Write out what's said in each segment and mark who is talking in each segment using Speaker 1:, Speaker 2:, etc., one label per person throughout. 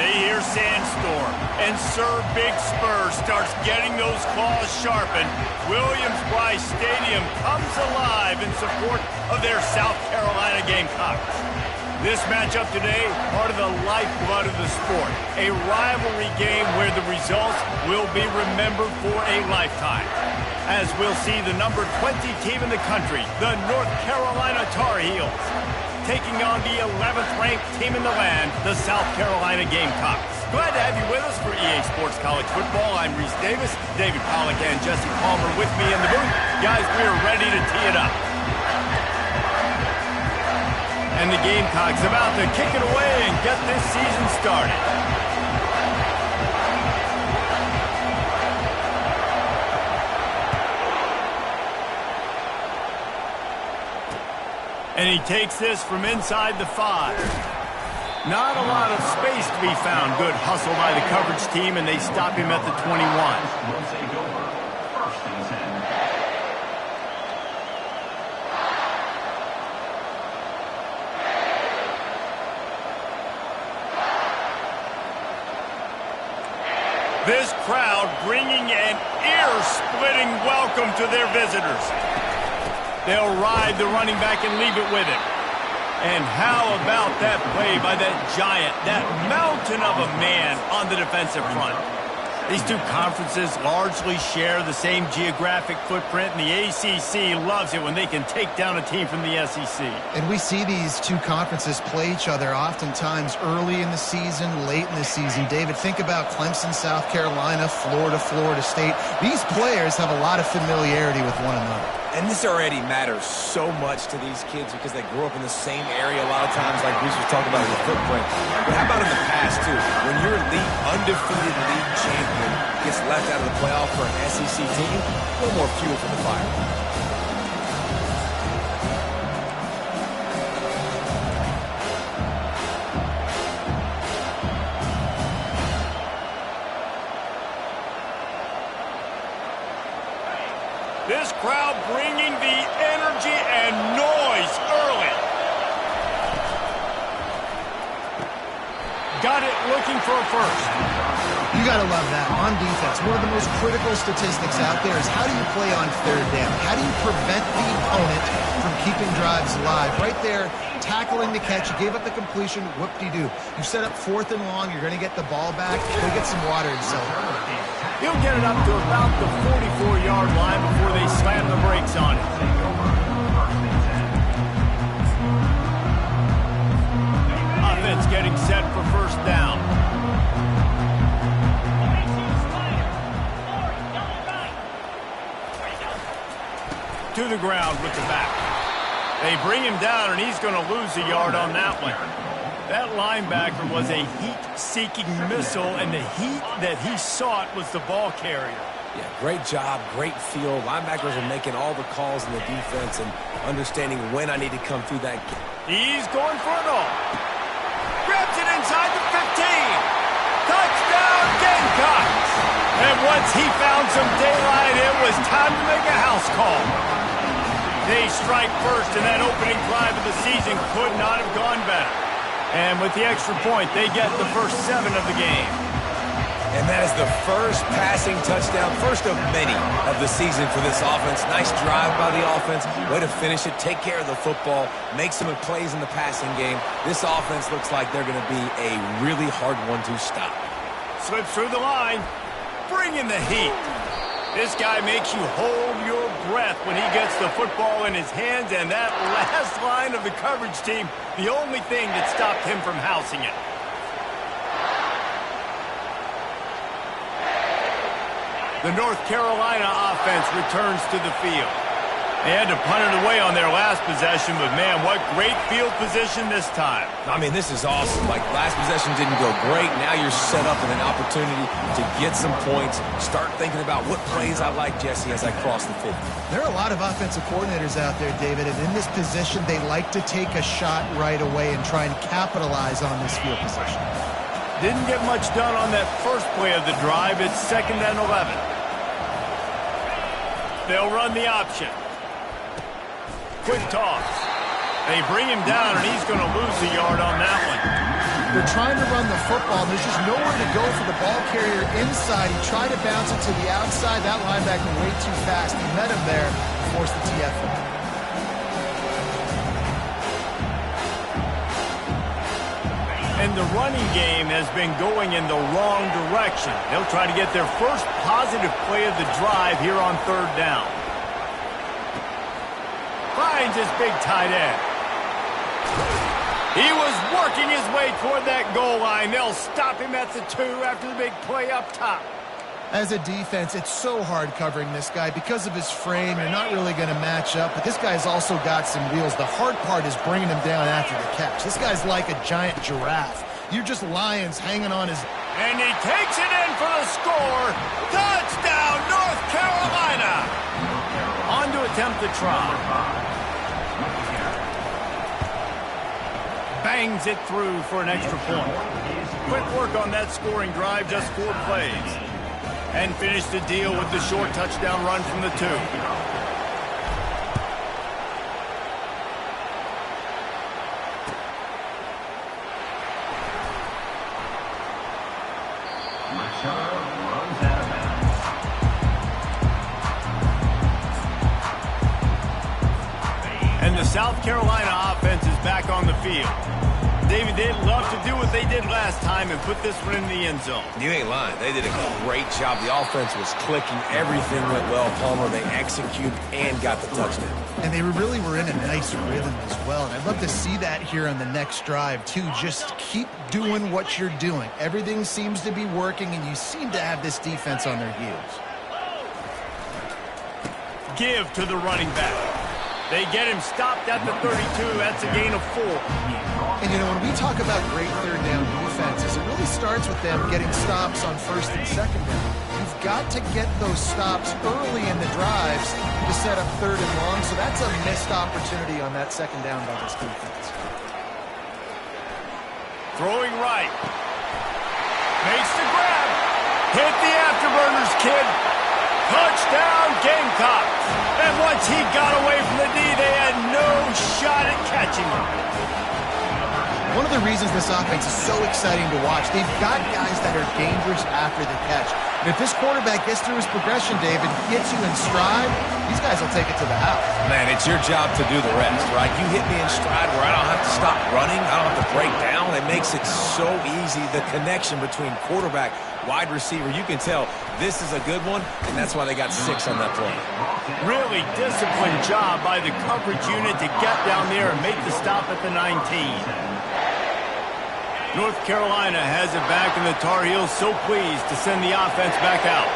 Speaker 1: they hear Sandstorm, and Sir Big Spur starts getting those claws sharpened. Williams-Brice Stadium comes alive in support of their South Carolina Gamecocks. This matchup today, part of the lifeblood of the sport. A rivalry game where the results will be remembered for a lifetime. As we'll see the number 20 team in the country, the North Carolina Tar Heels, taking on the 11th ranked team in the land, the South Carolina Gamecocks. Glad to have you with us for EA Sports College Football. I'm Reese Davis, David Pollack and Jesse Palmer with me in the booth. Guys, we are ready to tee it up. And the Gamecocks about to kick it away and get this season started. And he takes this from inside the 5. Not a lot of space to be found. Good hustle by the coverage team, and they stop him at the 21. This crowd bringing an ear-splitting welcome to their visitors. They'll ride the running back and leave it with him. And how about that play by that giant, that mountain of a man on the defensive front? These two conferences largely share the same geographic footprint, and the ACC loves it when they can take down a team from the SEC.
Speaker 2: And we see these two conferences play each other oftentimes early in the season, late in the season. David, think about Clemson, South Carolina, Florida, Florida State. These players have a lot of familiarity with one another.
Speaker 3: And this already matters so much to these kids because they grew up in the same area a lot of times, like Bruce was talking about in the footprint. But how about in the past, too? When your undefeated league champion gets left out of the playoff for an SEC team, a little more fuel for the fire.
Speaker 1: This crowd bringing the energy and noise early. Got it looking for a first.
Speaker 2: You got to love that on defense. One of the most critical statistics out there is how do you play on third down? How do you prevent the opponent from keeping drives alive? Right there, tackling the catch. You gave up the completion. Whoop-de-doo. You set up 4th and long. You're going to get the ball back. Go get some water and celebrate.
Speaker 1: He'll get it up to about the 44-yard line before they slam the brakes on it. Offense getting set for first down. To the ground with the back. They bring him down, and he's going to lose a yard on that one. That linebacker was a heat-seeking missile, and the heat that he sought was the ball carrier.
Speaker 3: Yeah, great job, great feel. Linebackers are making all the calls in the defense and understanding when I need to come through that.
Speaker 1: He's going for it all. Grabs it inside the 15. Touchdown, Gamecocks! And once he found some daylight, it was time to make a house call. They strike first, and that opening drive of the season could not have gone better. And with the extra point, they get the first 7 of the game.
Speaker 3: And that is the first passing touchdown, first of many of the season for this offense. Nice drive by the offense. Way to finish it, take care of the football, make some plays in the passing game. This offense looks like they're going to be a really hard one to stop.
Speaker 1: Slips through the line, bringing the heat. This guy makes you hold your breath when he gets the football in his hands, and that last line of the coverage team, the only thing that stopped him from housing it. The North Carolina offense returns to the field. They had to punt it away on their last possession, but man, what great field position this time.
Speaker 3: I mean, this is awesome. Like, last possession didn't go great. Now you're set up in an opportunity to get some points. Start thinking about what plays I like, Jesse, as I cross the 50.
Speaker 2: There are a lot of offensive coordinators out there, David, and in this position, they like to take a shot right away and try and capitalize on this field position.
Speaker 1: Didn't get much done on that first play of the drive. It's 2nd and 11. They'll run the option. Quick toss. They bring him down, and he's going to lose a yard on that one.
Speaker 2: They're trying to run the football, and there's just nowhere to go for the ball carrier inside. He tried to bounce it to the outside. That linebacker way too fast. He met him there and forced the TFL.
Speaker 1: And the running game has been going in the wrong direction. They'll try to get their first positive play of the drive here on third down. Finds his big tight end. He was working his way toward that goal line. They'll stop him at the 2 after the big play up top.
Speaker 2: As a defense, it's so hard covering this guy. Because of his frame, you're not really going to match up. But this guy's also got some wheels. The hard part is bringing him down after the catch. This guy's like a giant giraffe. You're just lions hanging on his...
Speaker 1: And he takes it in for the score. Touchdown, North Carolina. On to attempt the try. Bangs it through for an extra point. Quick work on that scoring drive, just 4 plays. And finish the deal with the short touchdown run from the 2. And the South Carolina offense is back on the field. David, they'd love to do what they did last time and put this one in the end zone.
Speaker 3: You ain't lying. They did a great job. The offense was clicking. Everything went well, Palmer. They executed and got the touchdown.
Speaker 2: And they really were in a nice rhythm as well. And I'd love to see that here on the next drive, too. Just keep doing what you're doing. Everything seems to be working, and you seem to have this defense on their heels.
Speaker 1: Give to the running back. They get him stopped at the 32. That's a gain of 4.
Speaker 2: And, you know, when we talk about great third down defenses, it really starts with them getting stops on first and second down. You've got to get those stops early in the drives to set up third and long, so that's a missed opportunity on that second down by this defense.
Speaker 1: Throwing right. Makes the grab. Hit the afterburners, kid. Touchdown, Gamecocks. And once he got away from the D, they had no shot at catching him.
Speaker 2: One of the reasons this offense is so exciting to watch, they've got guys that are dangerous after the catch. And if this quarterback gets through his progression, David, gets you in stride, these guys will take it to the house.
Speaker 3: Man, it's your job to do the rest, right? You hit me in stride where I don't have to stop running. I don't have to break down. It makes it so easy. The connection between quarterback, wide receiver, you can tell this is a good one, and that's why they got 6 on that play.
Speaker 1: Really disciplined job by the coverage unit to get down there and make the stop at the 19. North Carolina has it back, and the Tar Heels so pleased to send the offense back out.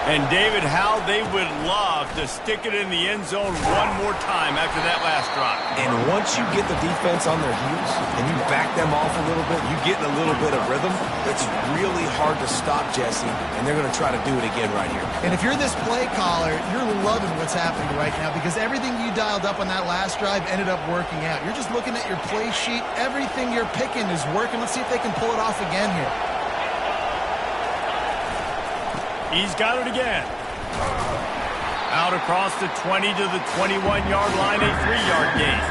Speaker 1: And David, how they would love to stick it in the end zone one more time after that last drive.
Speaker 3: And once you get the defense on their heels and you back them off a little bit, you get in a little bit of rhythm, it's really hard to stop, Jesse, and they're going to try to do it again right here.
Speaker 2: And if you're this play caller, you're loving what's happening right now because everything you dialed up on that last drive ended up working out. You're just looking at your play sheet. Everything you're picking is working. Let's see if they can pull it off again here.
Speaker 1: He's got it again. Out across the 20 to the 21-yard line, a 3-yard gain.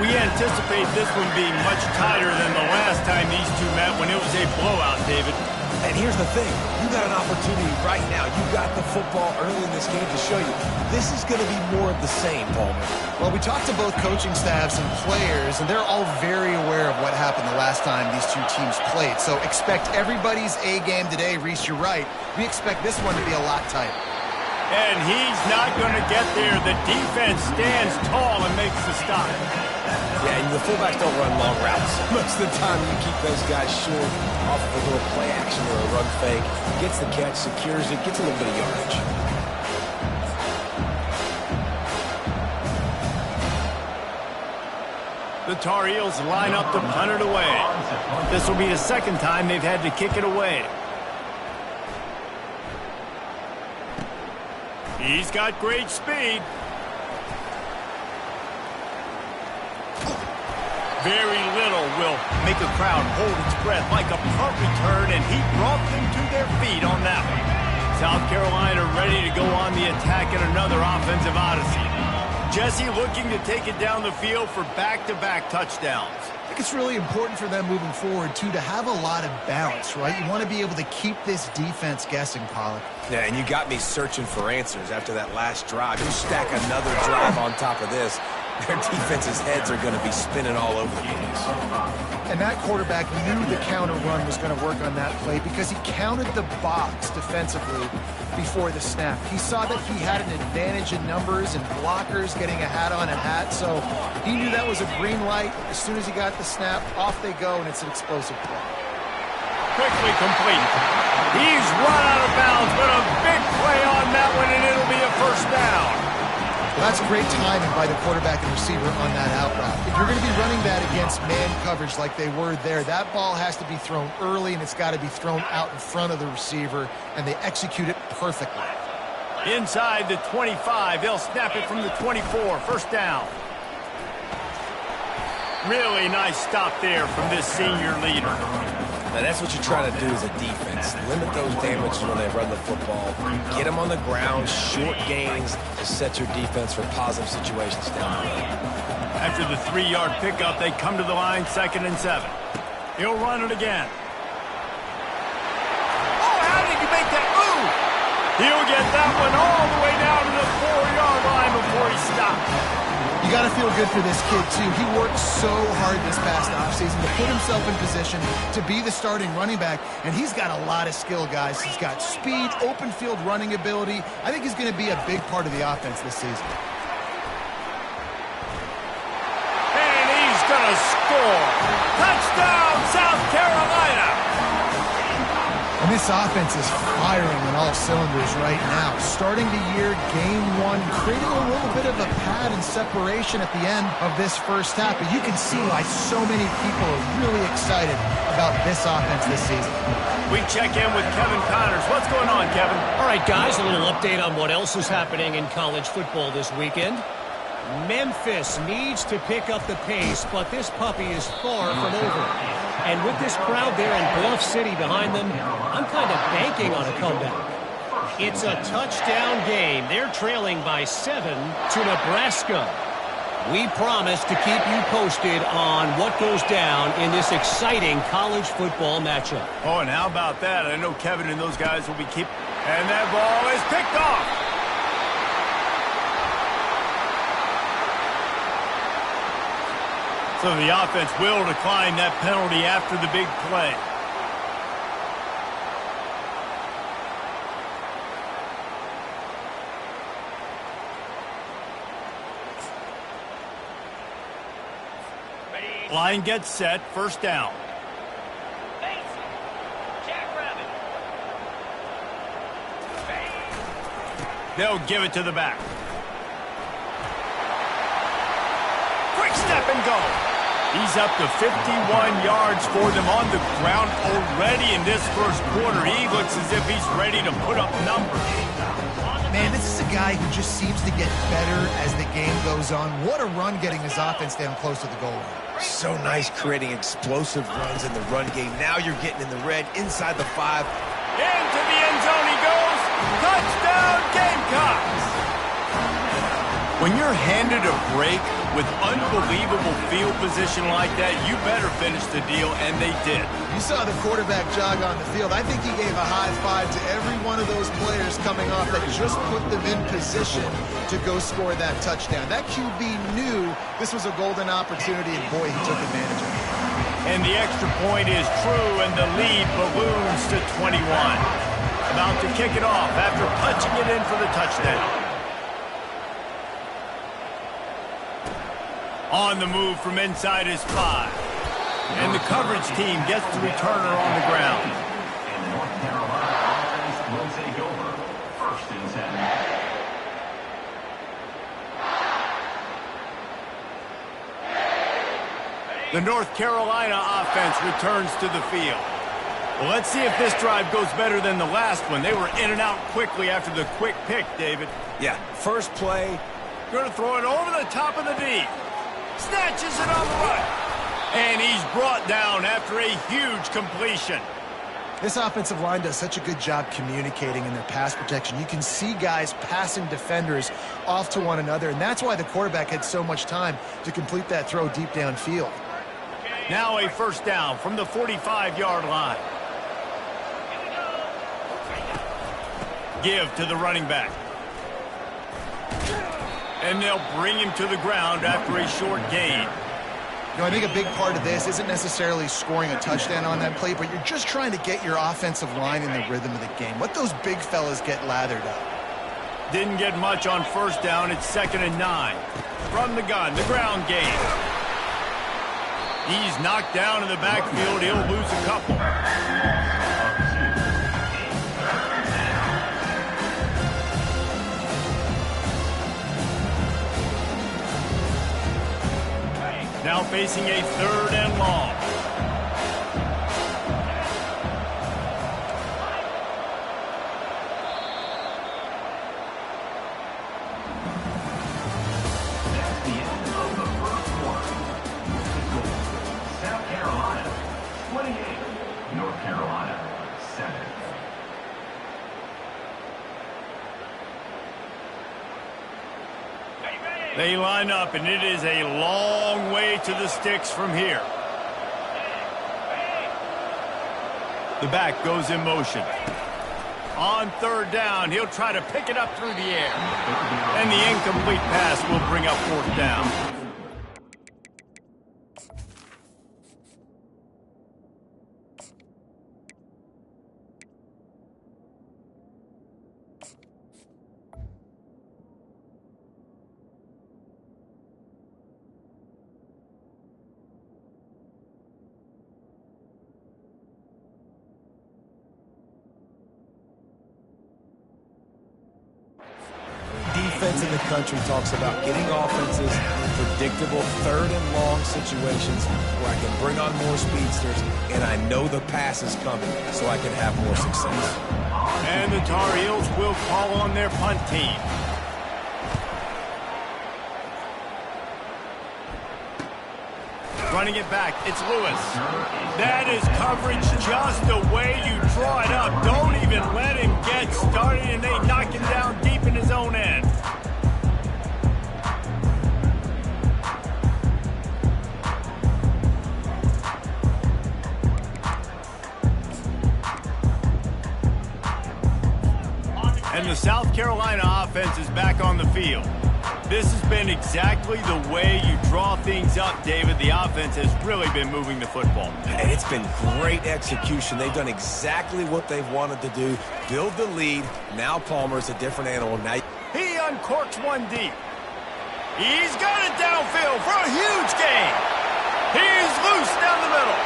Speaker 1: We anticipate this one being much tighter than the last time these two met when it was a blowout, David.
Speaker 3: And here's the thing. You got an opportunity right now. You got the football early in this game to show you. This is going to be more of the same, Palmer.
Speaker 2: Well, we talked to both coaching staffs and players, and they're all very aware of what happened the last time these two teams played. So expect everybody's A game today. Reese, you're right. We expect this one to be a lot tighter.
Speaker 1: And he's not going to get there. The defense stands tall and makes the stop.
Speaker 3: Yeah, and the fullbacks don't run long routes. Most of the time, you keep those guys short off of a little play action or a run fake. Gets the catch, secures it, gets a little bit of yardage.
Speaker 1: The Tar Heels line up to punt it away. This will be the second time they've had to kick it away. He's got great speed. Very little will make a crowd hold its breath like a punt return, and he brought them to their feet on that one. South Carolina ready to go on the attack in another offensive odyssey. Jesse looking to take it down the field for back-to-back touchdowns.
Speaker 2: I think it's really important for them moving forward, too, to have a lot of balance, right? You want to be able to keep this defense guessing, Pollack.
Speaker 3: Yeah, and you got me searching for answers after that last drive. You stack another drive on top of this, their defense's heads are going to be spinning all over the place.
Speaker 2: And that quarterback knew the counter run was going to work on that play because he counted the box defensively before the snap. He saw that he had an advantage in numbers and blockers getting a hat on a hat, so he knew that was a green light. As soon as he got the snap, off they go, and it's an explosive play.
Speaker 1: Quickly complete. He's run out of bounds, but a big play on that one, and it'll be a first down.
Speaker 2: Well, that's great timing by the quarterback and receiver on that out route. If you're going to be running that against man coverage like they were there, that ball has to be thrown early, and it's got to be thrown out in front of the receiver, and they execute it perfectly.
Speaker 1: Inside the 25, they'll snap it from the 24. First down. Really nice stop there from this senior leader.
Speaker 3: Now, that's what you try to do as a defense. Limit those damages when they run the football. Get them on the ground, short gains to set your defense for positive situations down the road.
Speaker 1: After the 3-yard pickup, they come to the line, 2nd and 7. He'll run it again. Oh, how did he make that move? He'll get that one all the way down to the 4-yard line before he stops.
Speaker 2: You got to feel good for this kid, too. He worked so hard this past offseason to put himself in position to be the starting running back, and he's got a lot of skill, guys. He's got speed, open field running ability. I think he's going to be a big part of the offense this season.
Speaker 1: And he's going to score. Touchdown, South Carolina.
Speaker 2: And this offense is firing on all cylinders right now. Starting the year, game 1, creating a little bit of a pad and separation at the end of this first half. But you can see why so many people are really excited about this offense this season.
Speaker 1: We check in with Kevin Connors. What's going on, Kevin?
Speaker 4: All right, guys, a little update on what else is happening in college football this weekend. Memphis needs to pick up the pace, but this puppy is far from over. And with this crowd there in Bluff City behind them, I'm kind of banking on a comeback. It's a touchdown game. They're trailing by 7 to Nebraska. We promise to keep you posted on what goes down in this exciting college football matchup.
Speaker 1: Oh, and how about that? I know Kevin and those guys will be keeping... And that ball is picked off. So the offense will decline that penalty after the big play. Line gets set, first down. They'll give it to the back. Quick step and go. He's up to 51 yards for them on the ground already in this first quarter. He looks as if he's ready to put up numbers.
Speaker 2: Man, this is a guy who just seems to get better as the game goes on. What a run getting his offense down close to the goal line.
Speaker 3: So nice creating explosive runs in the run game. Now you're getting in the red inside the 5.
Speaker 1: Into the end zone he goes. Touchdown, Gamecocks. When you're handed a break with unbelievable field position like that, you better finish the deal, and they did.
Speaker 2: You saw the quarterback jog on the field. I think he gave a high five to every one of those players coming off that just put them in position to go score that touchdown. That QB knew this was a golden opportunity, and boy, he took advantage of it.
Speaker 1: And the extra point is true, and the lead balloons to 21. About to kick it off after punching it in for the touchdown. On the move from inside his 5. And the coverage team gets the returner on the ground.
Speaker 5: And the North Carolina offense will take over. 1st and 10.
Speaker 1: The North Carolina offense returns to the field. Well, let's see if this drive goes better than the last one. They were in and out quickly after the quick pick, David.
Speaker 3: Yeah, first play.
Speaker 1: Going to throw it over the top of the D. Snatches it on the run. And he's brought down after a huge completion.
Speaker 2: This offensive line does such a good job communicating in their pass protection. You can see guys passing defenders off to one another, and that's why the quarterback had so much time to complete that throw deep downfield.
Speaker 1: Now a first down from the 45-yard line. Give to the running back. And they'll bring him to the ground after a short gain.
Speaker 2: You know, I think a big part of this isn't necessarily scoring a touchdown on that play, but you're just trying to get your offensive line in the rhythm of the game. Let those big fellas get lathered up.
Speaker 1: Didn't get much on first down. It's 2nd and 9. From the gun, the ground game. He's knocked down in the backfield. He'll lose a couple. Now facing a 3rd and long.
Speaker 5: That's the end of the first quarter. South Carolina 28, North Carolina 7.
Speaker 1: They line up, and it is a long way to the sticks from here. The back goes in motion. On 3rd down, he'll try to pick it up through the air. And the incomplete pass will bring up 4th down.
Speaker 3: Defense in the country talks about getting offenses in predictable 3rd and long situations where I can bring on more speedsters and I know the pass is coming so I can have more success.
Speaker 1: And the Tar Heels will call on their punt team. Running it back, it's Lewis. That is coverage just the way you draw it up. Don't even let him get started, and they knock him down deep in his own end. And the South Carolina offense is back on the field. This has been exactly the way you draw things up, David. The offense has really been moving the football.
Speaker 3: And it's been great execution. They've done exactly what they've wanted to do. Build the lead. Now Palmer's a different animal. Now
Speaker 1: he uncorks one deep. He's got it downfield for a huge gain. He's loose down the middle.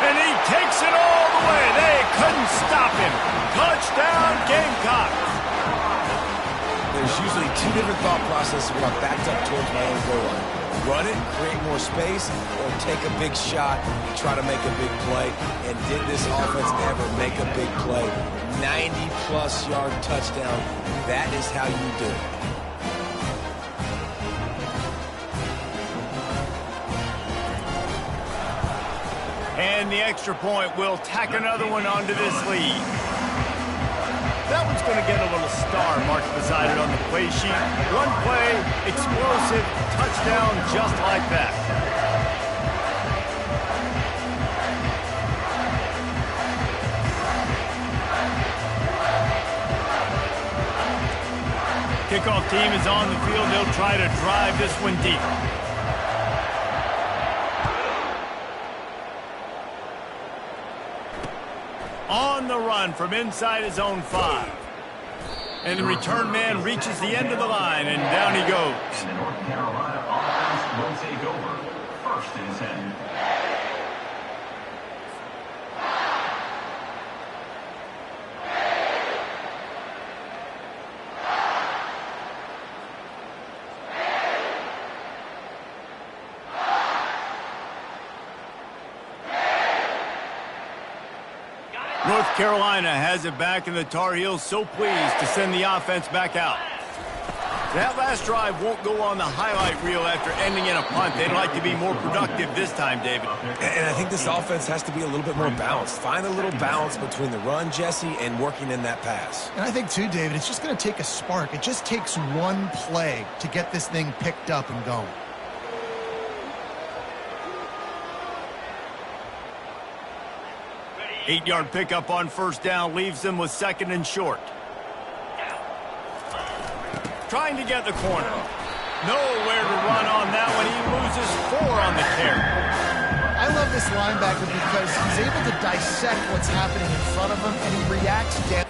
Speaker 1: And he takes it all the way. They couldn't stop him. Touchdown, Gamecocks.
Speaker 3: There's usually 2 different thought processes when I'm backed up towards my own goal line. Run it, create more space, or take a big shot and try to make a big play. And did this offense ever make a big play? 90-plus yard touchdown. That is how you do it.
Speaker 1: And the extra point will tack another one onto this lead. That one's going to get a little star marked beside it on the play sheet. Run play, explosive, touchdown, just like that. Kickoff team is on the field. They'll try to drive this one deep. On the run from inside his own 5. And the return man reaches the end of the line, and down he goes.
Speaker 5: And the North Carolina offense will take over. 1st and 10.
Speaker 1: North Carolina has it back, and the Tar Heels so pleased to send the offense back out. That last drive won't go on the highlight reel after ending in a punt. They'd like to be more productive this time, David.
Speaker 3: And I think this offense has to be a little bit more balanced. Find a little balance between the run, Jesse, and working in that pass.
Speaker 2: And I think, too, David, it's just going to take a spark. It just takes one play to get this thing picked up and going.
Speaker 1: Eight-yard pickup on first down leaves them with second and short. Trying to get the corner. Nowhere to run on that one. He loses 4 on the carry.
Speaker 2: I love this linebacker because he's able to dissect what's happening in front of him, and he reacts down.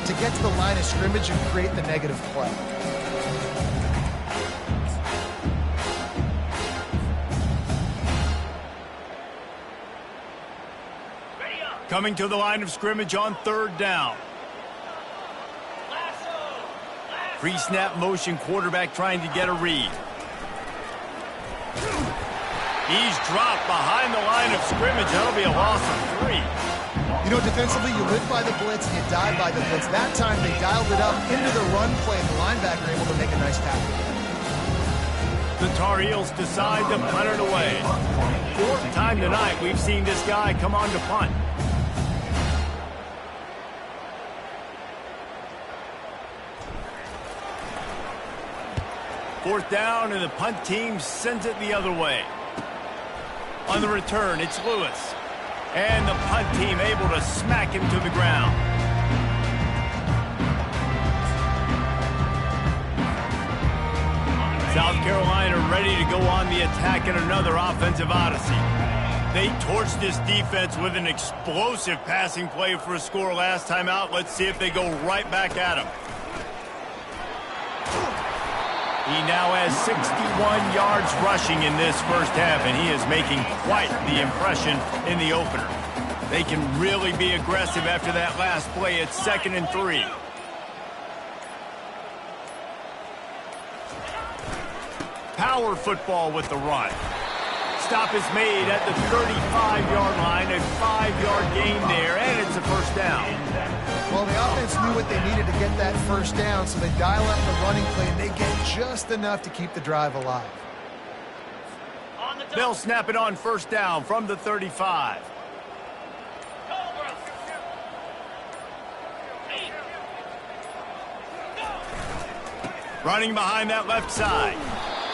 Speaker 2: To get to the line of scrimmage and create the negative play.
Speaker 1: Coming to the line of scrimmage on third down. Pre-snap motion quarterback trying to get a read. He's dropped behind the line of scrimmage. That'll be a loss of 3.
Speaker 2: You know, defensively, you live by the blitz and you die by the blitz. That time, they dialed it up into the run play, and the linebacker able to make a nice tackle.
Speaker 1: The Tar Heels decide to punt it away. 4th time tonight we've seen this guy come on to punt. Fourth down, and the punt team sends it the other way. On the return, it's Lewis. And the punt team able to smack him to the ground. South Carolina ready to go on the attack in another offensive odyssey. They torched this defense with an explosive passing play for a score last time out. Let's see if they go right back at him. He now has 61 yards rushing in this first half, and he is making quite the impression in the opener. They can really be aggressive after that last play. It's 2nd and 3. Power football with the run. Stop is made at the 35-yard line. A 5-yard gain there, and it's a first down.
Speaker 2: Well, the offense knew what they needed to get that first down, so they dial up the running play, and they get just enough to keep the drive alive.
Speaker 1: They'll snap it on first down from the 35. Running behind that left side.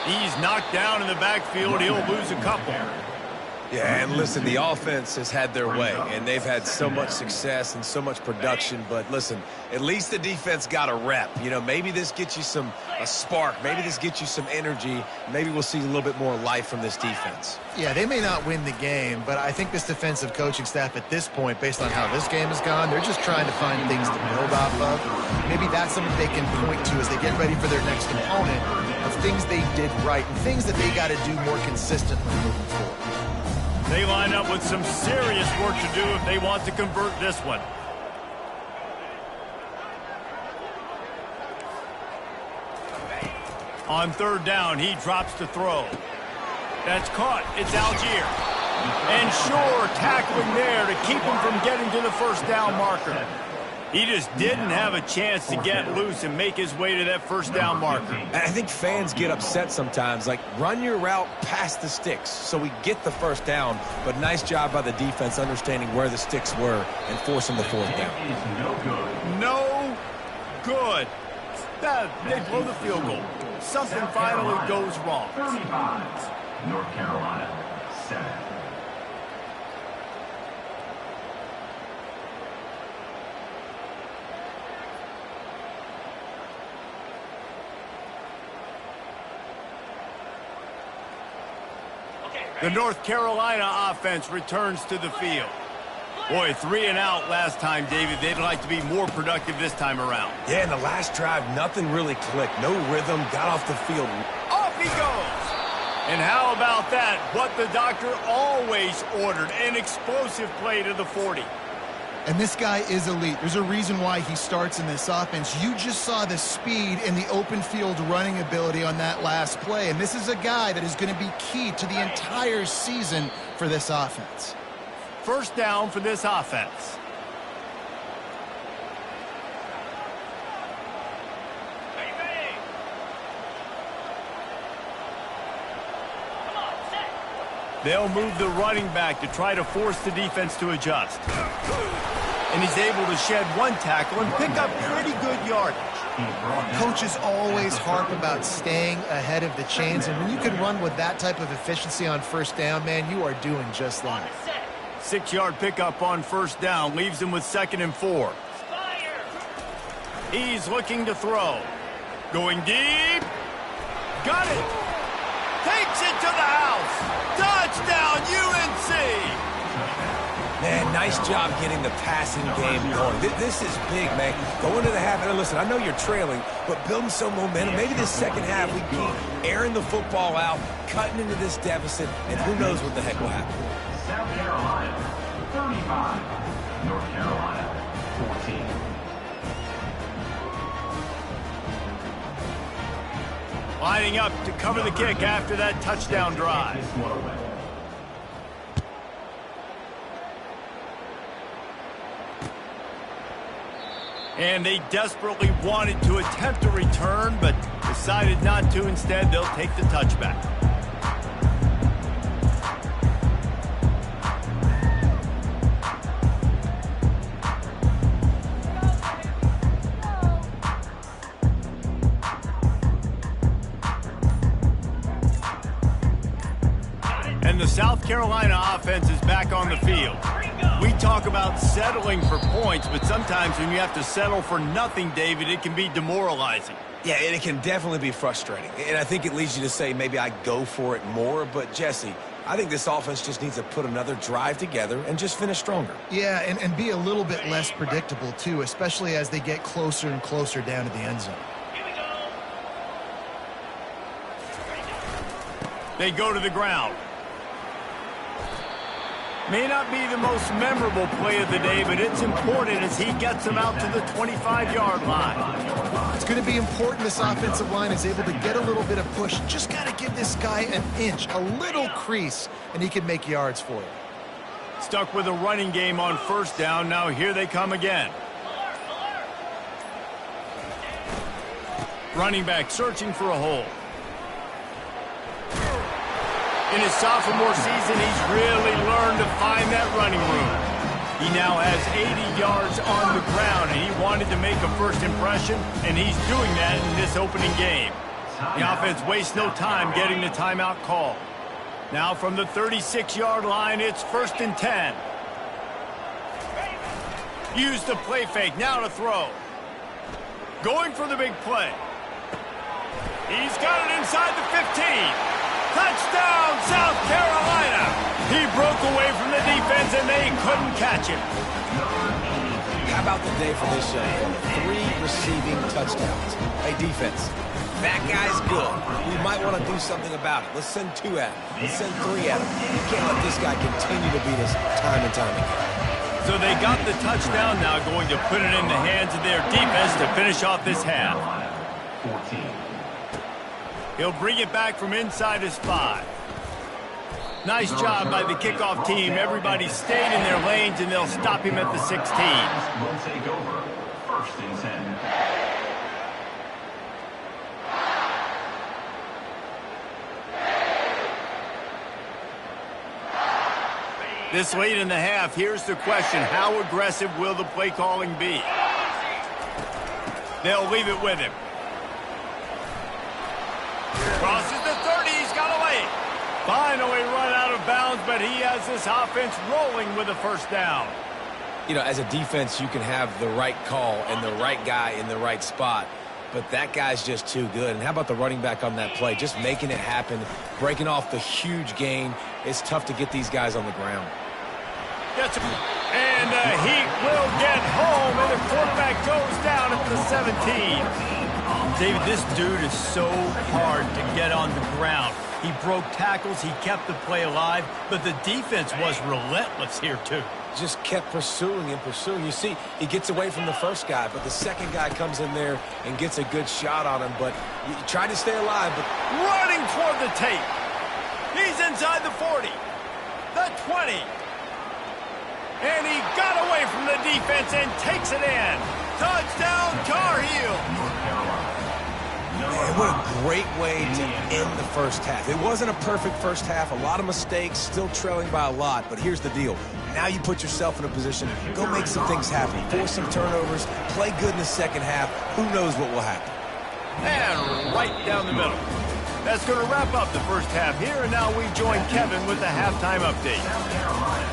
Speaker 1: He's knocked down in the backfield. He'll lose a couple.
Speaker 3: Yeah, and listen, the offense has had their way, and they've had so much success and so much production. But listen, at least the defense got a rep. You know, maybe this gets you a spark. Maybe this gets you some energy. Maybe we'll see a little bit more life from this defense.
Speaker 2: Yeah, they may not win the game, but I think this defensive coaching staff at this point, based on how this game has gone, they're just trying to find things to build off of. Maybe that's something they can point to as they get ready for their next opponent, of things they did right and things that they got to do more consistently moving forward.
Speaker 1: They line up with some serious work to do if they want to convert this one. On third down, he drops to throw. That's caught. It's Algier. And Shore tackling there to keep him from getting to the first down marker. He just didn't have a chance to get loose and make his way to that first down marker.
Speaker 3: I think fans get upset sometimes, like run your route past the sticks so we get the first down, but nice job by the defense understanding where the sticks were and forcing the fourth down.
Speaker 1: No good. They blow the field goal. Something finally goes wrong.
Speaker 5: 35, North Carolina, 7.
Speaker 1: The North Carolina offense returns to the field. Boy, 3 and out last time, David. They'd like to be more productive this time around.
Speaker 3: Yeah, in the last drive, nothing really clicked. No rhythm, got off the field.
Speaker 1: Off he goes! And how about that? What the doctor always ordered, an explosive play to the 40.
Speaker 2: And this guy is elite. There's a reason why he starts in this offense. You just saw the speed and the open field running ability on that last play. And this is a guy that is going to be key to the entire season for this offense.
Speaker 1: First down for this offense. They'll move the running back to try to force the defense to adjust. And he's able to shed one tackle and pick up pretty good yardage.
Speaker 2: Coaches always harp about staying ahead of the chains, and when you can run with that type of efficiency on first down, man, you are doing just that.
Speaker 1: 6-yard pickup on first down leaves him with 2nd and 4. He's looking to throw. Going deep. Got it. Takes it to the house. Touchdown, UNC!
Speaker 3: Man, nice job getting the passing game going. This is big, man. Going to the half, and listen, I know you're trailing, but building some momentum. Maybe this second half we keep airing the football out, cutting into this deficit, and who knows what the heck will happen.
Speaker 5: South Carolina, 35. North Carolina, 14.
Speaker 1: Lining up to cover the kick after that touchdown drive. And they desperately wanted to attempt a return, but decided not to. Instead, they'll take the touchback. And the South Carolina offense is back on the field. We talk about settling for points, but sometimes when you have to settle for nothing, David, it can be demoralizing.
Speaker 3: Yeah, and it can definitely be frustrating. And I think it leads you to say maybe I go for it more. But, Jesse, I think this offense just needs to put another drive together and just finish stronger.
Speaker 2: Yeah, and be a little bit less predictable, too, especially as they get closer and closer down to the end zone.
Speaker 1: They go to the ground. May not be the most memorable play of the day, but it's important as he gets them out to the 25-yard line.
Speaker 2: It's going to be important this offensive line is able to get a little bit of push. Just got to give this guy an inch, a little crease, and he can make yards for you.
Speaker 1: Stuck with a running game on first down. Now here they come again. Running back searching for a hole. In his sophomore season, he's really learned to find that running room. He now has 80 yards on the ground, and he wanted to make a first impression, and he's doing that in this opening game. The offense wastes no time getting the timeout call. Now from the 36-yard line, it's 1st and 10. Use the play fake, now to throw. Going for the big play. He's got it inside the 15. Touchdown, South Carolina! He broke away from the defense, and they couldn't catch him.
Speaker 3: How about the day for this young fella? 3 receiving touchdowns. Hey, defense, that guy's good. We might want to do something about it. Let's send 2 at him. Let's send 3 at him. You can't let this guy continue to beat us time and time again.
Speaker 1: So they got the touchdown, now going to put it in the hands of their defense to finish off this half.
Speaker 5: 14.
Speaker 1: He'll bring it back from inside his 5. Nice job by the kickoff team. Everybody stayed in their lanes, and they'll stop him at the 16.
Speaker 5: Will take over. 1st and 10.
Speaker 1: This late in the half, here's the question. How aggressive will the play calling be? They'll leave it with him. Crosses the 30, he's got away. Finally run out of bounds, but he has this offense rolling with a first down.
Speaker 3: You know, as a defense, you can have the right call and the right guy in the right spot, but that guy's just too good. And how about the running back on that play? Just making it happen, breaking off the huge gain. It's tough to get these guys on the ground.
Speaker 1: Gets him. And the Heat will get home, and the quarterback goes down at the 17. David, this dude is so hard to get on the ground. He broke tackles, he kept the play alive, but the defense was relentless here too.
Speaker 3: Just kept pursuing and pursuing. You see, he gets away from the first guy, but the second guy comes in there and gets a good shot on him. But he tried to stay alive, but
Speaker 1: Running toward the tape. He's inside the 40, the 20. And he got away from the defense and takes it in. Touchdown, Tar Heels.
Speaker 3: man, what a great way to end the first half. It wasn't a perfect first half, a lot of mistakes, still trailing by a lot, but here's the deal. Now you put yourself in a position, go make some things happen, force some turnovers, play good in the second half. Who knows what will happen?
Speaker 1: And right down the middle. That's going to wrap up the first half here, and now we join Kevin with the halftime update.
Speaker 5: South Carolina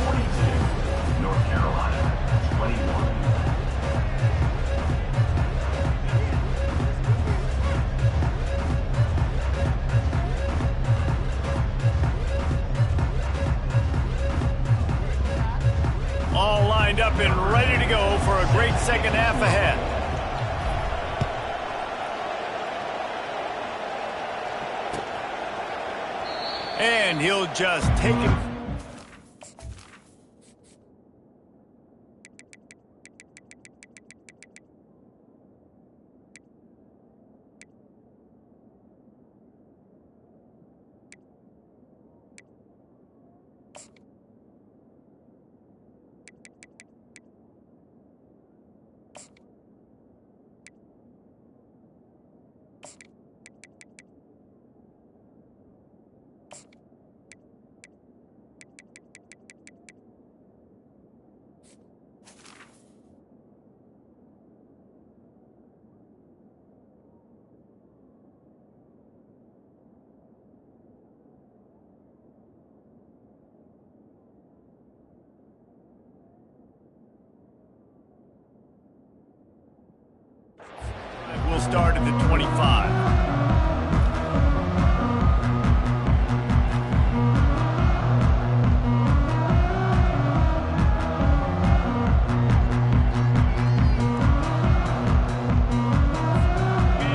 Speaker 5: 42, North Carolina 21.
Speaker 1: All lined up and ready to go for a great second half ahead. And he'll just take it. We'll start at the 25.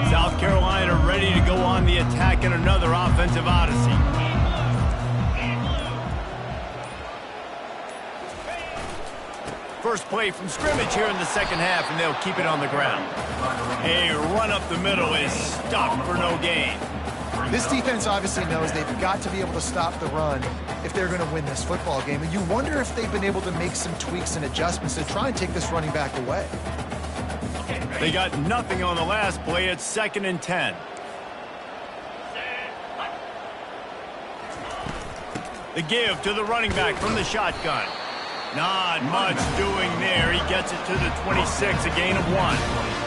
Speaker 1: South Carolina ready to go on the attack in another offensive odyssey. First play from scrimmage here in the second half, and they'll keep it on the ground. A run up the middle is stopped for no gain.
Speaker 2: This defense obviously knows they've got to be able to stop the run if they're going to win this football game. And you wonder if they've been able to make some tweaks and adjustments to try and take this running back away.
Speaker 1: They got nothing on the last play. It's 2nd and 10. The give to the running back from the shotgun. Not much doing there. He gets it to the 26, a gain of 1.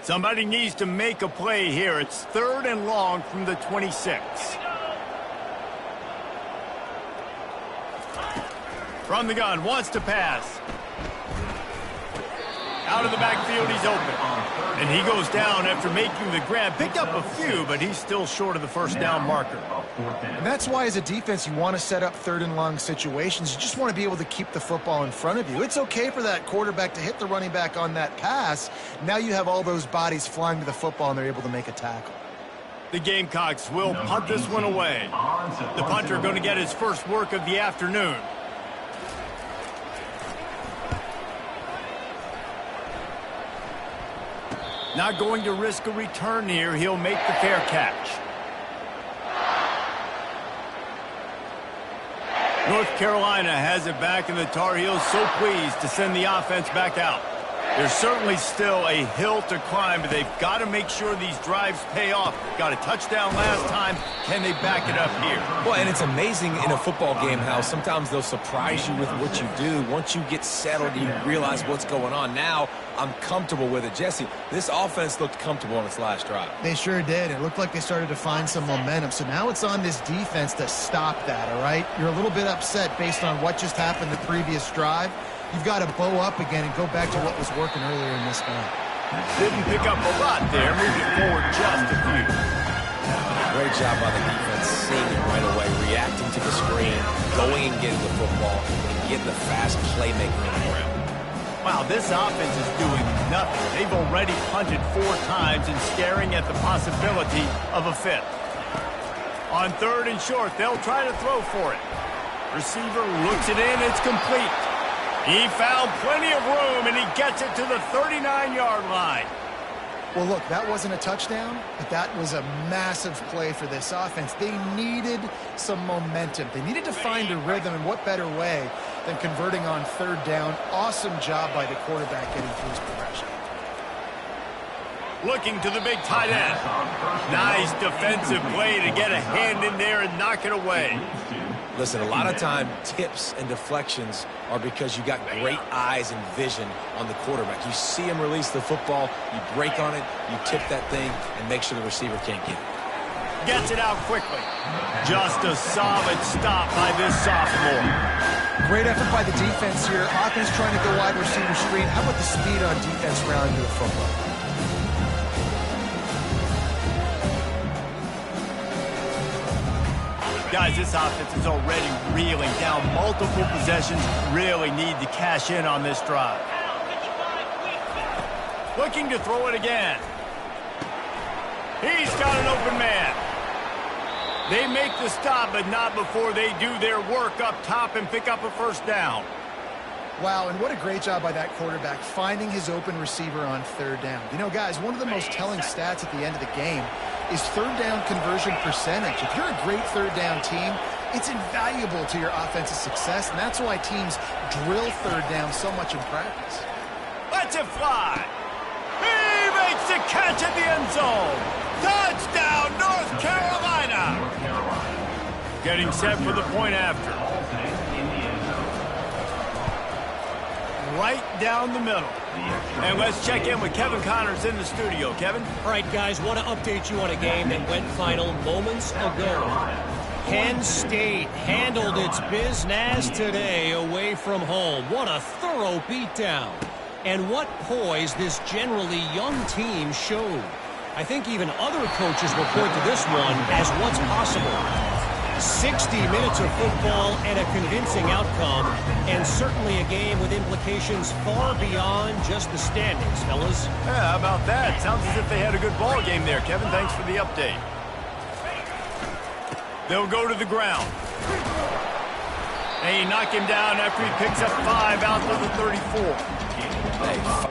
Speaker 1: Somebody needs to make a play here. It's 3rd and long from the 26. From the gun, wants to pass. Out of the backfield, he's open. And he goes down after making the grab. Picked up a few, but he's still short of the first down marker.
Speaker 2: And that's why, as a defense, you want to set up 3rd and long situations. You just want to be able to keep the football in front of you. It's okay for that quarterback to hit the running back on that pass. Now you have all those bodies flying to the football, and they're able to make a tackle.
Speaker 1: The Gamecocks will punt this one away. The punter going to get his first work of the afternoon. Not going to risk a return here. He'll make the fair catch. North Carolina has it back, and the Tar Heels so pleased to send the offense back out. There's certainly still a hill to climb, but they've got to make sure these drives pay off. Got a touchdown last time. Can they back it up here?
Speaker 3: Well, and it's amazing in a football game how sometimes they'll surprise you with what you do. Once you get settled, you realize what's going on. Now, I'm comfortable with it. Jesse, this offense looked comfortable on its last drive.
Speaker 2: They sure did. It looked like they started to find some momentum. So now it's on this defense to stop that, all right? You're a little bit upset based on what just happened the previous drive. You've got to bow up again and go back to what was working earlier in this game.
Speaker 1: Didn't pick up a lot there. Moved it forward just a few.
Speaker 3: Great job by the defense, seeing it right away, reacting to the screen, going and getting the football, and getting the fast playmaker on the ground.
Speaker 1: Wow, this offense is doing nothing. They've already punted 4 times and staring at the possibility of a 5th. On 3rd and short, they'll try to throw for it. Receiver looks it in. It's complete. He found plenty of room, and he gets it to the 39-yard line.
Speaker 2: Well, look, that wasn't a touchdown, but that was a massive play for this offense. They needed some momentum. They needed to find a rhythm, and what better way than converting on 3rd down. Awesome job by the quarterback getting through his progression.
Speaker 1: Looking to the big tight end. Nice defensive play to get a hand in there and knock it away.
Speaker 3: Listen, a lot of time, tips and deflections are because you got great eyes and vision on the quarterback. You see him release the football, you break on it, you tip that thing, and make sure the receiver can't get it.
Speaker 1: Gets it out quickly. Just a solid stop by this sophomore.
Speaker 2: Great effort by the defense here. Offense trying to go wide receiver screen. How about the speed on defense rounding to the football?
Speaker 1: Guys, this offense is already reeling down multiple possessions. Really need to cash in on this drive. Looking to throw it again. He's got an open man. They make the stop, but not before they do their work up top and pick up a 1st down.
Speaker 2: Wow, and what a great job by that quarterback, finding his open receiver on 3rd down. You know, guys, one of the most telling stats at the end of the game is 3rd down conversion percentage. If you're a great 3rd down team, it's invaluable to your offensive success, and that's why teams drill 3rd down so much in practice.
Speaker 1: Lets it fly. He makes the catch at the end zone. Touchdown, North Carolina. Getting set for the point after. Right down the middle. And let's check in with Kevin Connors in the studio. Kevin?
Speaker 4: All right, guys, want to update you on a game that went final moments ago. Penn State handled its business today away from home. What a thorough beatdown. And what poise this generally young team showed. I think even other coaches will point to this one as what's possible. 60 minutes of football and a convincing outcome, and certainly a game with implications far beyond just the standings, fellas.
Speaker 1: Yeah, how about that? Sounds as if they had a good ball game there, Kevin. Thanks for the update. They'll go to the ground. They knock him down after he picks up 5 out to the 34.
Speaker 3: Hey.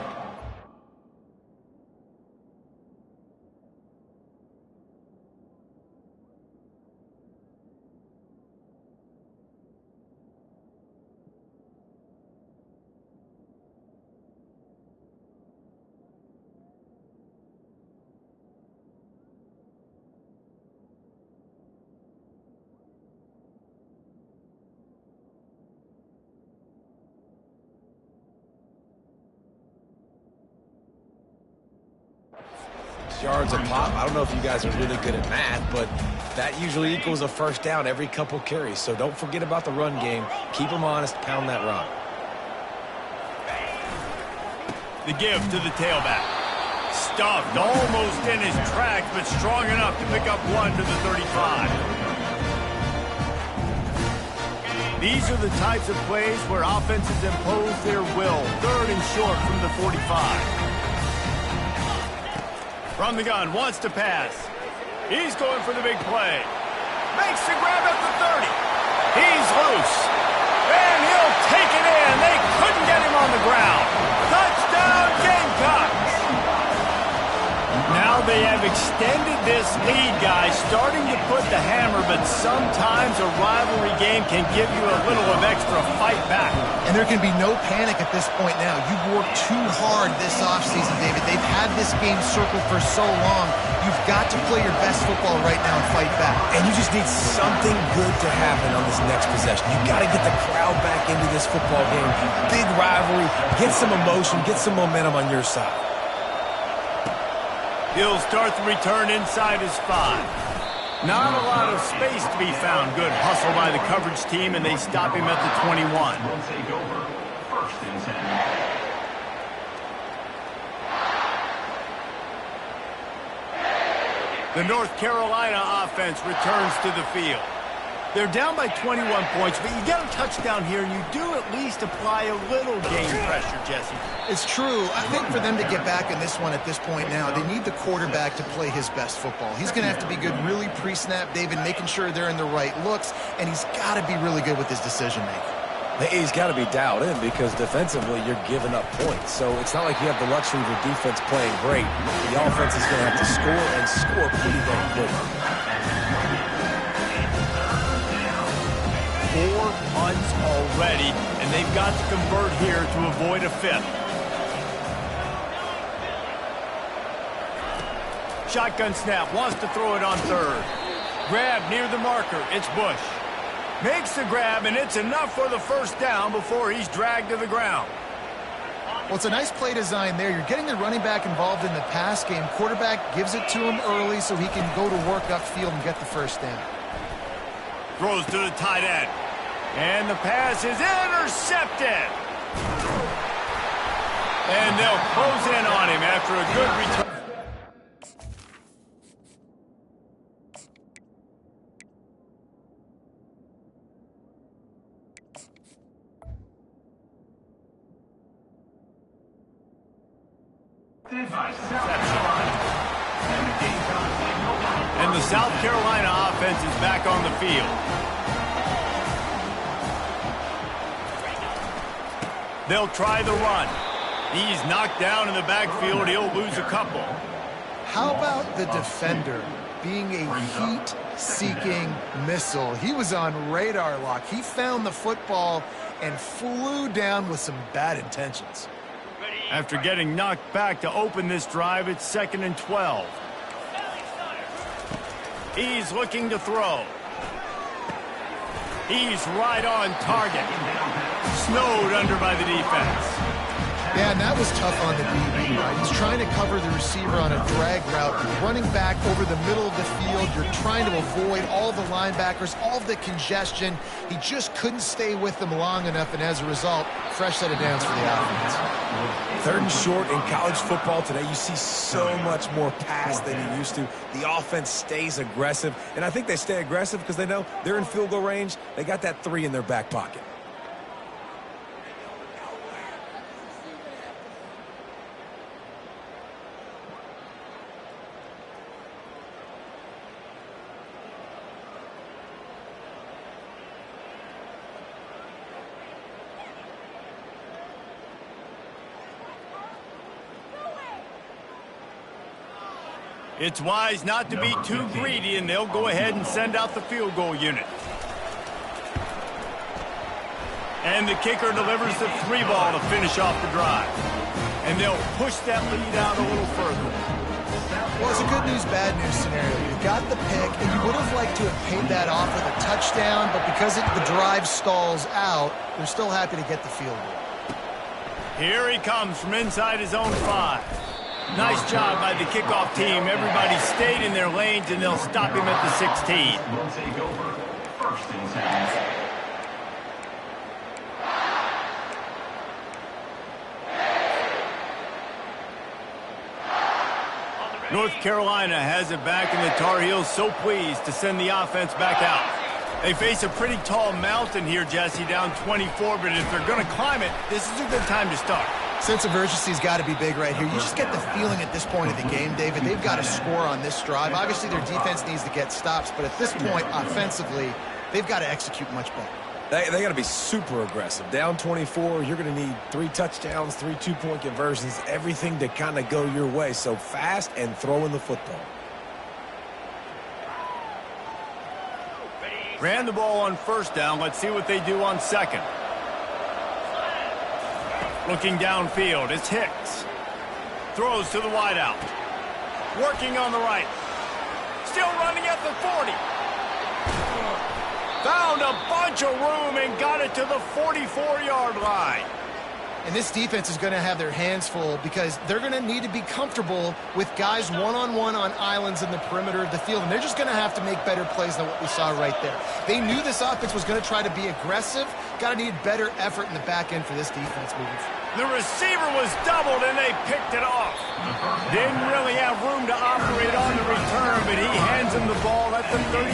Speaker 3: Yards a pop. I don't know if you guys are really good at math, but that usually equals a 1st down every couple carries. So don't forget about the run game. Keep them honest. Pound that rock.
Speaker 1: The give to the tailback. Stuffed almost in his tracks, but strong enough to pick up 1 to the 35. These are the types of plays where offenses impose their will. 3rd and short from the 45. From the gun, wants to pass. He's going for the big play. Makes the grab at the 30. He's loose. And he'll take it in. They couldn't get him on the ground. Touchdown, Gamecocks. Now they have extended this lead, guys, starting to put the hammer, but sometimes a rivalry game can give you a little of extra fight back.
Speaker 2: And there can be no panic at this point now. You've worked too hard this offseason, David. They've had this game circled for so long. You've got to play your best football right now and fight back.
Speaker 3: And you just need something good to happen on this next possession. You got to get the crowd back into this football game. Big rivalry. Get some emotion. Get some momentum on your side.
Speaker 1: He'll start the return inside his 5. Not a lot of space to be found. Good hustle by the coverage team, and they stop him at the 21.
Speaker 5: Will take over. First and 10.
Speaker 1: The North Carolina offense returns to the field. They're down by 21 points, but you get a touchdown here, and you do at least apply a little game pressure, Jesse.
Speaker 2: It's true. I think for them to get back in this one at this point now, they need the quarterback to play his best football. He's going to have to be good really pre-snap, David, making sure they're in the right looks, and he's got to be really good with his decision-making.
Speaker 3: He's got to be dialed in because defensively you're giving up points. So it's not like you have the luxury of your defense playing great. The offense is going to have to score and score pretty damn quick.
Speaker 1: 4 punts already, and they've got to convert here to avoid a 5th. Shotgun snap, wants to throw it on 3rd. Grab near the marker, it's Bush. Makes the grab, and it's enough for the first down before he's dragged to the ground.
Speaker 2: Well, it's a nice play design there. You're getting the running back involved in the pass game. Quarterback gives it to him early so he can go to work upfield and get the first down.
Speaker 1: Throws to the tight end. And the pass is intercepted. And they'll close in on him after a good return. And the South Carolina offense is back on the field. They'll try the run. He's knocked down in the backfield. He'll lose a couple.
Speaker 2: How about the defender being a heat-seeking missile? He was on radar lock. He found the football and flew down with some bad intentions.
Speaker 1: After getting knocked back to open this drive, it's 2nd and 12. He's looking to throw. He's right on target. Snowed under by the defense.
Speaker 2: Yeah, and that was tough on the DB, right? He's trying to cover the receiver on a drag route. You're running back over the middle of the field. You're trying to avoid all the linebackers, all the congestion. He just couldn't stay with them long enough, and as a result, fresh set of downs for the offense.
Speaker 3: 3rd and short in college football today. You see so much more pass than you used to. The offense stays aggressive, and I think they stay aggressive because they know they're in field goal range. They got that 3 in their back pocket.
Speaker 1: It's wise not to be too greedy, and they'll go ahead and send out the field goal unit. And the kicker delivers the 3 ball to finish off the drive. And they'll push that lead out a little further.
Speaker 2: Well, it's a good news, bad news scenario. You got the pick, and you would have liked to have paid that off with a touchdown, but because the drive stalls out, they're still happy to get the field goal.
Speaker 1: Here he comes from inside his own 5. Nice job by the kickoff team. Everybody stayed in their lanes, and they'll stop him at the 16.
Speaker 5: Will take over. First and 10.
Speaker 1: North Carolina has it back, and the Tar Heels so pleased to send the offense back out. They face a pretty tall mountain here, Jesse, down 24, but if they're going to climb it, this is a good time to start.
Speaker 2: Sense of urgency's got to be big right here. You just get the feeling at this point of the game, David, they've got to score on this drive. Obviously, their defense needs to get stops, but at this point, offensively, they've got to execute much better.
Speaker 3: They got to be super aggressive. Down 24, you're going to need 3 touchdowns, 3 two-point conversions, everything to kind of go your way. So fast and throwing the football.
Speaker 1: Ran the ball on first down. Let's see what they do on second. Looking downfield, it's Hicks. Throws to the wideout. Working on the right. Still running at the 40. Found a bunch of room and got it to the 44-yard line.
Speaker 2: And this defense is going to have their hands full because they're going to need to be comfortable with guys one-on-one on islands in the perimeter of the field. And they're just going to have to make better plays than what we saw right there. They knew this offense was going to try to be aggressive. Got to need better effort in the back end for this defense moving forward.
Speaker 1: The receiver was doubled, and they picked it off. Didn't really have room to operate on the return, but he hands him the ball at the 32.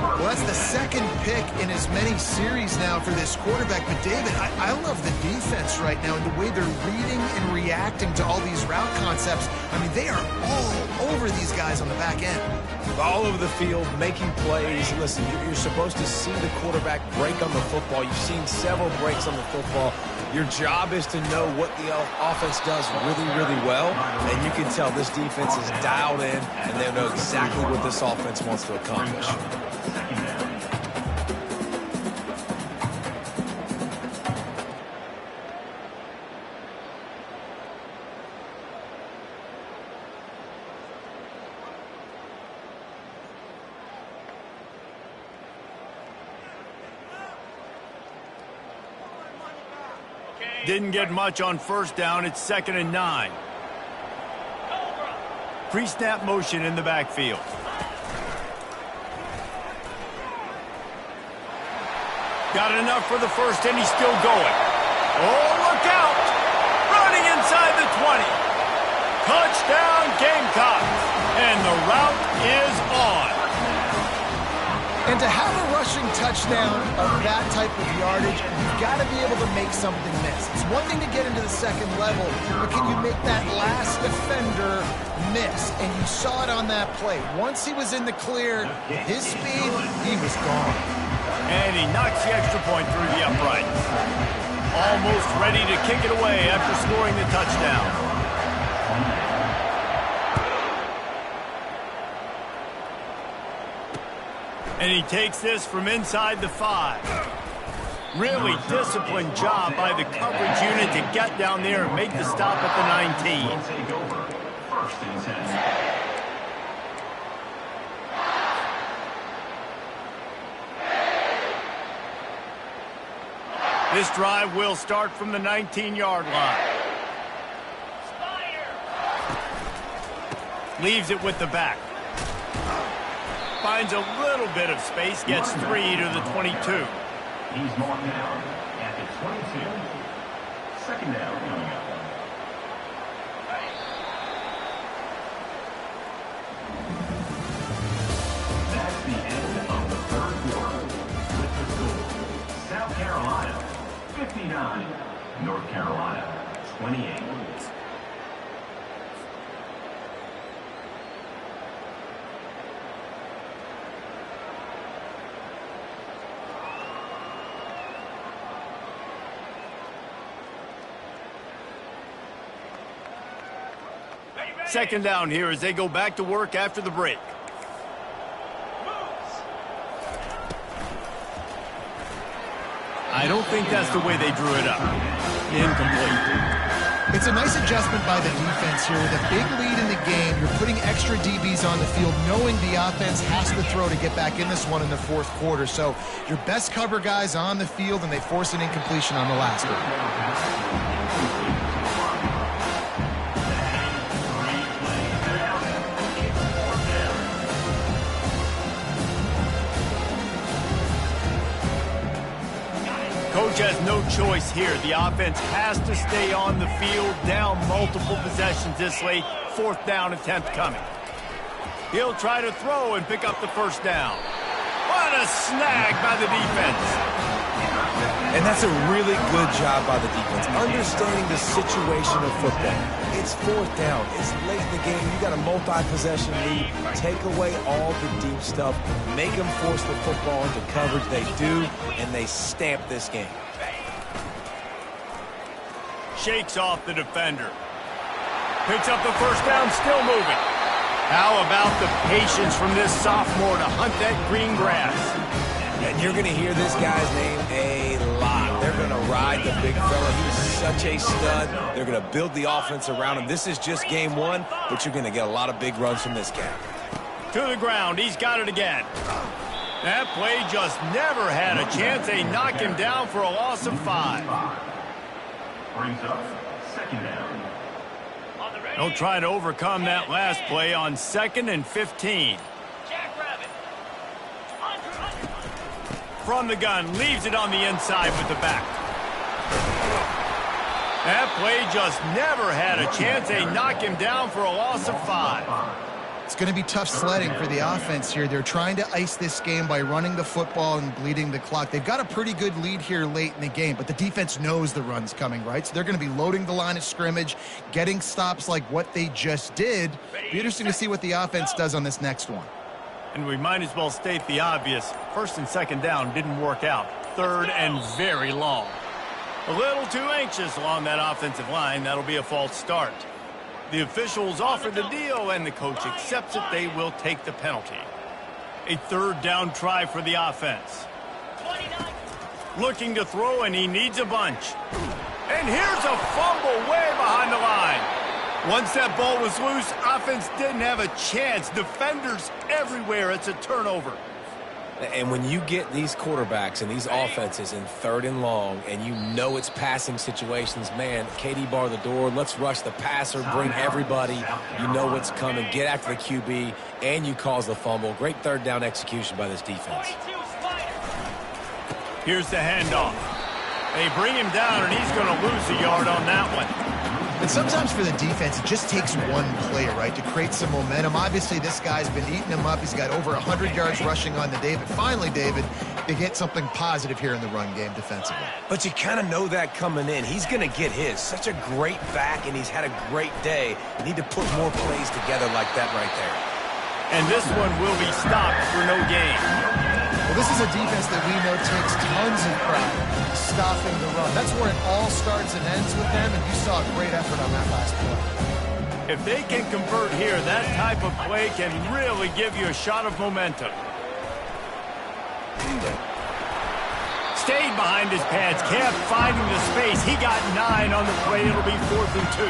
Speaker 2: Well, that's the second pick in as many series now for this quarterback. But, David, I love the defense right now and the way they're reading and reacting to all these route concepts. I mean, they are all over these guys on the back end.
Speaker 3: All over the field, making plays. Listen, you're supposed to see the quarterback break on the football. You've seen several breaks on the football. Your job is to know what the offense does really, really well. And you can tell this defense is dialed in, and they know exactly what this offense wants to accomplish.
Speaker 1: Didn't get much on first down. It's 2nd and 9. Pre-snap motion in the backfield. Got enough for the first, and he's still going. Oh, look out! Running inside the 20. Touchdown, Gamecocks. And the route is on.
Speaker 2: And to have a rushing touchdown of that type of yardage, you've got to be able to make something miss. It's one thing to get into the second level, but can you make that last defender miss? And you saw it on that play. Once he was in the clear, his speed, he was gone.
Speaker 1: And he knocks the extra point through the uprights. Almost ready to kick it away after scoring the touchdown. And he takes this from inside the 5. Really disciplined job by the coverage unit to get down there and make the stop at the 19.
Speaker 5: Take over. 1st and 10.
Speaker 1: This drive will start from the 19-yard line. Leaves it with the back. Finds a little bit of space, gets 3 to the 22.
Speaker 5: He's marked down at the 22. 2nd down coming up. That's the end of the 3rd quarter. With the score, South Carolina 59, North Carolina 28.
Speaker 1: Second down here as they go back to work after the break. I don't think that's the way they drew it up. Incomplete.
Speaker 2: It's a nice adjustment by the defense here. With a big lead in the game, you're putting extra DBs on the field, knowing the offense has to throw to get back in this one in the 4th quarter. So your best cover guys on the field, and they force an incompletion on the last one.
Speaker 1: Coach has no choice here. The offense has to stay on the field, down multiple possessions this late. 4th down attempt coming. He'll try to throw and pick up the first down. What a snag by the defense.
Speaker 3: And that's a really good job by the defense, understanding the situation of football. It's fourth down. It's late in the game. You got a multi-possession lead. Take away all the deep stuff. Make them force the football into coverage. They do, and they stamp this game.
Speaker 1: Shakes off the defender. Picks up the first down, still moving. How about the patience from this sophomore to hunt that green grass?
Speaker 3: And you're going to hear this guy's name a lot. They're going to ride the big fella. He's such a stud. They're going to build the offense around him. This is just game one, but you're going to get a lot of big runs from this guy.
Speaker 1: To the ground. He's got it again. That play just never had a chance. They knock him down for a loss of 5.
Speaker 5: Brings up second down.
Speaker 1: They'll try to overcome that last play on 2nd and 15. From the gun, leaves it on the inside with the back. That play just never had a chance. They knock him down for a loss of 5.
Speaker 2: It's going to be tough sledding for the offense here. They're trying to ice this game by running the football and bleeding the clock. They've got a pretty good lead here late in the game, but the defense knows the run's coming, right? So they're going to be loading the line of scrimmage, getting stops like what they just did. Be interesting to see what the offense does on this next one.
Speaker 1: And we might as well state the obvious. 1st and 2nd down didn't work out. 3rd and very long. A little too anxious along that offensive line. That'll be a false start. The officials offer the deal, and the coach accepts it. They will take the penalty. A 3rd down try for the offense. Looking to throw, and he needs a bunch. And here's a fumble way behind the line. Once that ball was loose, offense didn't have a chance. Defenders everywhere. It's a turnover.
Speaker 3: And when you get these quarterbacks and these offenses in 3rd and long, and you know it's passing situations, man, KD bar the door, let's rush the passer, bring everybody. You know what's coming. Get after the QB, and you cause the fumble. Great 3rd down execution by this defense.
Speaker 1: Here's the handoff. They bring him down, and he's going to lose a yard on that one.
Speaker 2: And sometimes for the defense, it just takes one play, right, to create some momentum. Obviously, this guy's been eating him up. He's got over 100 yards rushing on the day. But finally, David, they get something positive here in the run game defensively.
Speaker 3: But you kind of know that coming in. He's going to get his. Such a great back, and he's had a great day. You need to put more plays together like that right there.
Speaker 1: And this one will be stopped for no gain.
Speaker 2: Well, this is a defense that we know takes tons of pride stopping the run. That's where it all starts and ends with them, and you saw a great effort on that last play.
Speaker 1: If they can convert here, that type of play can really give you a shot of momentum. Stayed behind his pads, kept finding the space. He got 9 on the play. It'll be 4th and 2.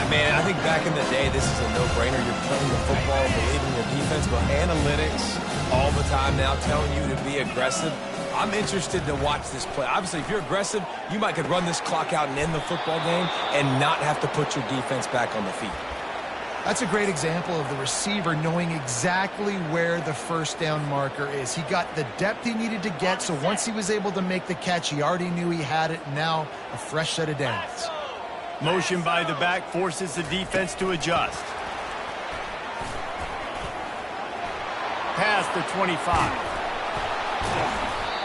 Speaker 3: Man, I think back in the day, this is a no-brainer. You're playing the football, believing your defense, but analytics all the time now telling you to be aggressive. I'm interested to watch this play. Obviously, if you're aggressive, you might could run this clock out and end the football game and not have to put your defense back on the feet.
Speaker 2: That's a great example of the receiver knowing exactly where the first down marker is. He got the depth he needed to get, so once he was able to make the catch, he already knew he had it, and now a fresh set of downs.
Speaker 1: Motion by the back forces the defense to adjust. Past the 25.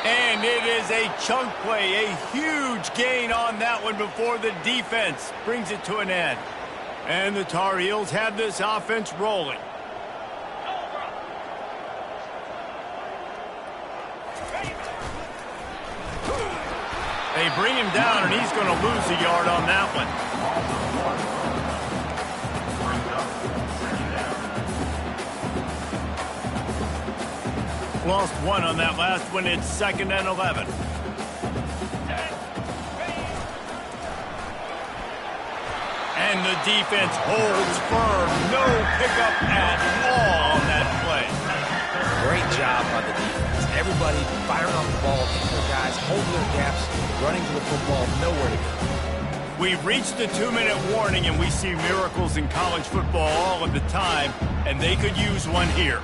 Speaker 1: And it is a chunk play, a huge gain on that one before the defense brings it to an end. And the Tar Heels have this offense rolling. They bring him down, and he's going to lose a yard on that one. Lost 1 on that last one. It's 2nd and 11. And the defense holds firm. No pickup at all on that play.
Speaker 3: Great job by the defense. Everybody firing off the ball, their guys holding their gaps, running to the football, nowhere to go.
Speaker 1: We've reached the 2-minute warning, and we see miracles in college football all of the time, and they could use one here.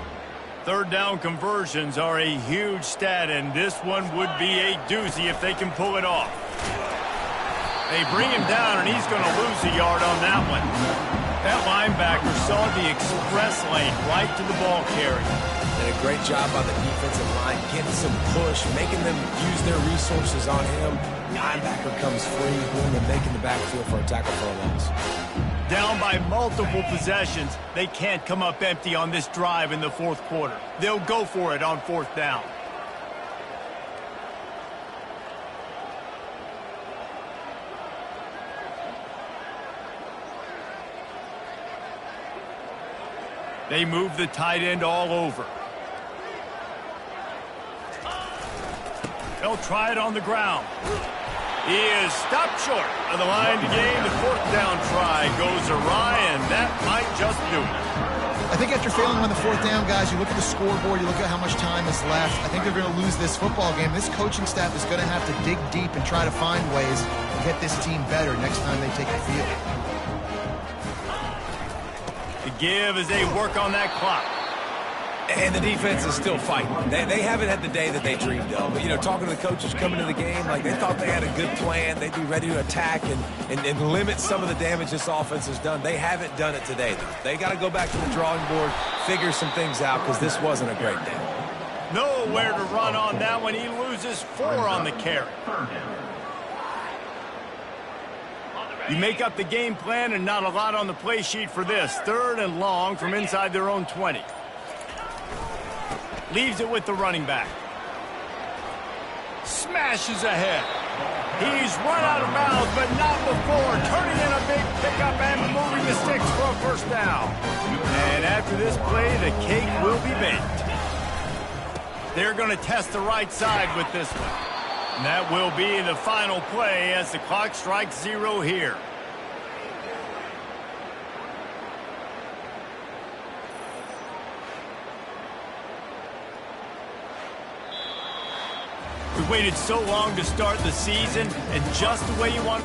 Speaker 1: 3rd down conversions are a huge stat, and this one would be a doozy if they can pull it off. They bring him down, and he's going to lose a yard on that one. That linebacker saw the express lane right to the ball carrier.
Speaker 3: And a Great job by the defensive line, getting some push, making them use their resources on him. Linebacker comes free, boom, and making the backfield for a tackle for a loss.
Speaker 1: Down by multiple possessions, they can't come up empty on this drive in the fourth quarter. They'll go for it on fourth down. They move the tight end all over. They'll try it on the ground. He is stopped short of the line to gain. The fourth down try goes awry, and that might just do it.
Speaker 2: I think after failing on the fourth down, guys, you look at the scoreboard, you look at how much time is left. I think they're going to lose this football game. This coaching staff is going to have to dig deep and try to find ways to get this team better next time they take the field.
Speaker 1: The give as they work on that clock.
Speaker 3: And the defense is still fighting. They haven't had the day that they dreamed of. But, you know, talking to the coaches coming to the game, like they thought they had a good plan. They'd be ready to attack and limit some of the damage this offense has done. They haven't done it today, though. They got to go back to the drawing board, figure some things out, because this wasn't a great day.
Speaker 1: Nowhere to run on that one. He loses 4 on the carry. You make up the game plan and not a lot on the play sheet for this. 3rd and long from inside their own 20. Leaves it with the running back. Smashes ahead. He's run out of bounds, but not before. Turning in a big pickup and moving the sticks for a first down. And after this play, the cake will be baked. They're going to test the right side with this one. And that will be the final play as the clock strikes 0 here. We waited so long to start the season, and just the way you want